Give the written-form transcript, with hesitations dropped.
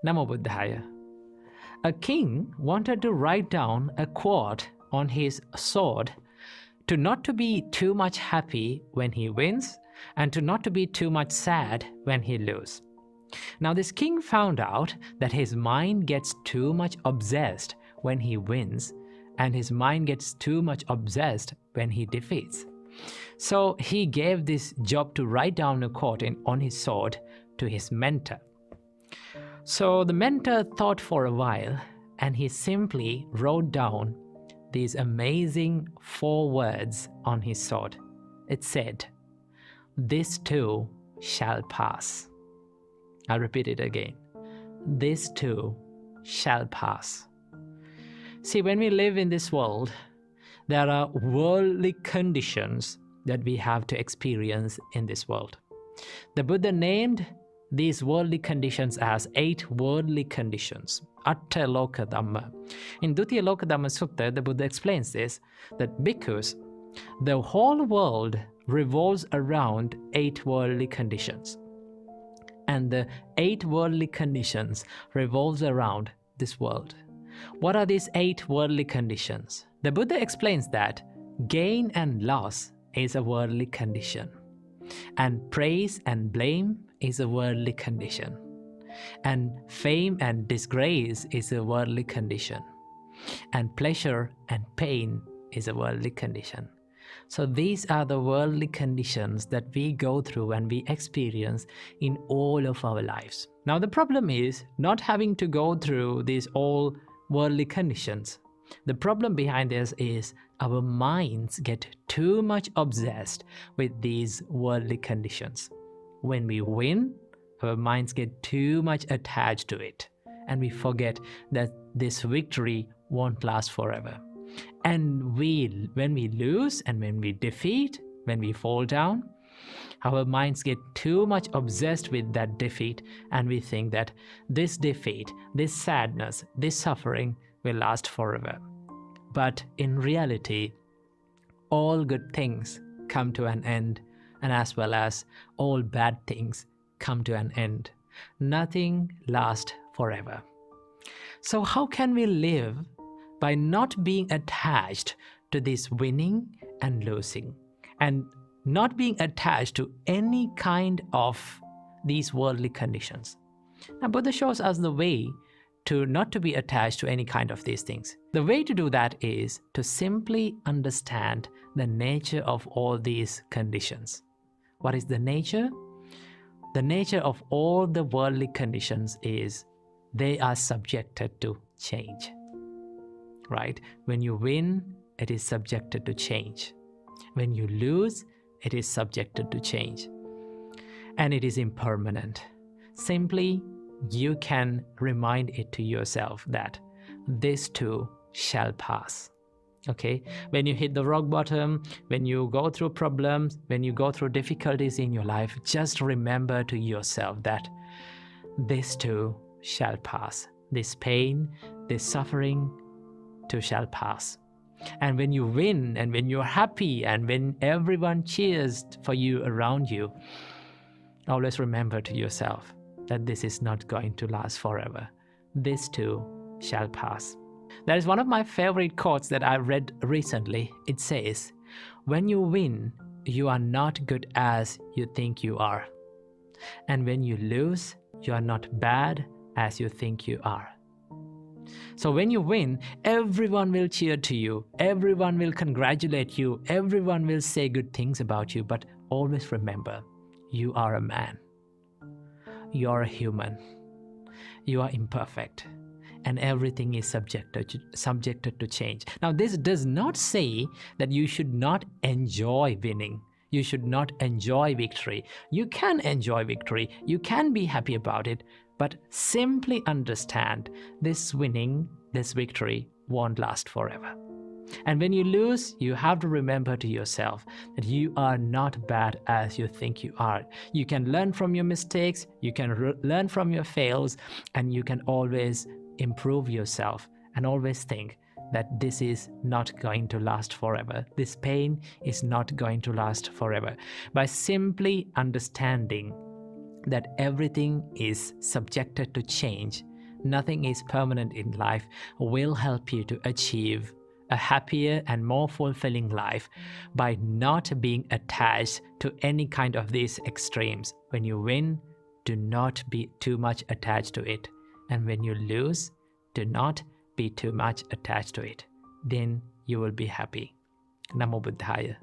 Namo Buddhaya. A king wanted to write down a quote on his sword to not to be too much happy when he wins and to not to be too much sad when he loses. Now this king found out that his mind gets too much obsessed when he wins and his mind gets too much obsessed when he defeats. So he gave this job to write down a quote on his sword to his mentor. So the mentor thought for a while and he simply wrote down these amazing 4 words on his sword. It said, "This too shall pass." I'll repeat it again. This too shall pass. See, when we live in this world, there are worldly conditions that we have to experience in this world. The Buddha named these worldly conditions as 8 worldly conditions, Atta Loka Dhamma. In Dutiya Loka Dhamma Sutta, the Buddha explains this, that because the whole world revolves around 8 worldly conditions. And the 8 worldly conditions revolves around this world. What are these 8 worldly conditions? The Buddha explains that gain and loss is a worldly condition, and praise and blame is a worldly condition, and fame and disgrace is a worldly condition, and pleasure and pain is a worldly condition. So these are the worldly conditions that we go through and we experience in all of our lives. Now the problem is not having to go through these all worldly conditions. The problem behind this is our minds get too much obsessed with these worldly conditions. When we win, our minds get too much attached to it, and we forget that this victory won't last forever. And when we lose and when we defeat, when we fall down, our minds get too much obsessed with that defeat, and we think that this defeat, this sadness, this suffering will last forever. But in reality, all good things come to an end, and as well as all bad things come to an end. Nothing lasts forever. So how can we live by not being attached to this winning and losing, and not being attached to any kind of these worldly conditions? Now Buddha shows us the way to not to be attached to any kind of these things. The way to do that is to simply understand the nature of all these conditions. What is the nature? The nature of all the worldly conditions is they are subjected to change. Right? When you win, it is subjected to change. When you lose, it is subjected to change. And it is impermanent. Simply, you can remind it to yourself that this too shall pass. Okay? When you hit the rock bottom, when you go through problems, when you go through difficulties in your life, just remember to yourself that this too shall pass. This pain, this suffering too shall pass. And when you win and when you're happy and when everyone cheers for you around you, always remember to yourself that this is not going to last forever. This too shall pass. That is one of my favorite quotes that I read recently. It says, "When you win, you are not good as you think you are. And when you lose, you are not bad as you think you are." So when you win, everyone will cheer to you, everyone will congratulate you, everyone will say good things about you, but always remember, you are a man. You are a human. You are imperfect. And everything is subjected to change. Now, this does not say that you should not enjoy winning. You should not enjoy victory. You can enjoy victory. You can be happy about it. But simply understand this winning, this victory won't last forever. And when you lose, you have to remember to yourself that you are not bad as you think you are. You can learn from your mistakes, you can learn from your fails, and you can always improve yourself and always think that this is not going to last forever. This pain is not going to last forever. By simply understanding that everything is subjected to change, nothing is permanent in life, will help you to achieve a happier and more fulfilling life by not being attached to any kind of these extremes. When you win, do not be too much attached to it. And when you lose, do not be too much attached to it. Then you will be happy. Namo Buddhaya.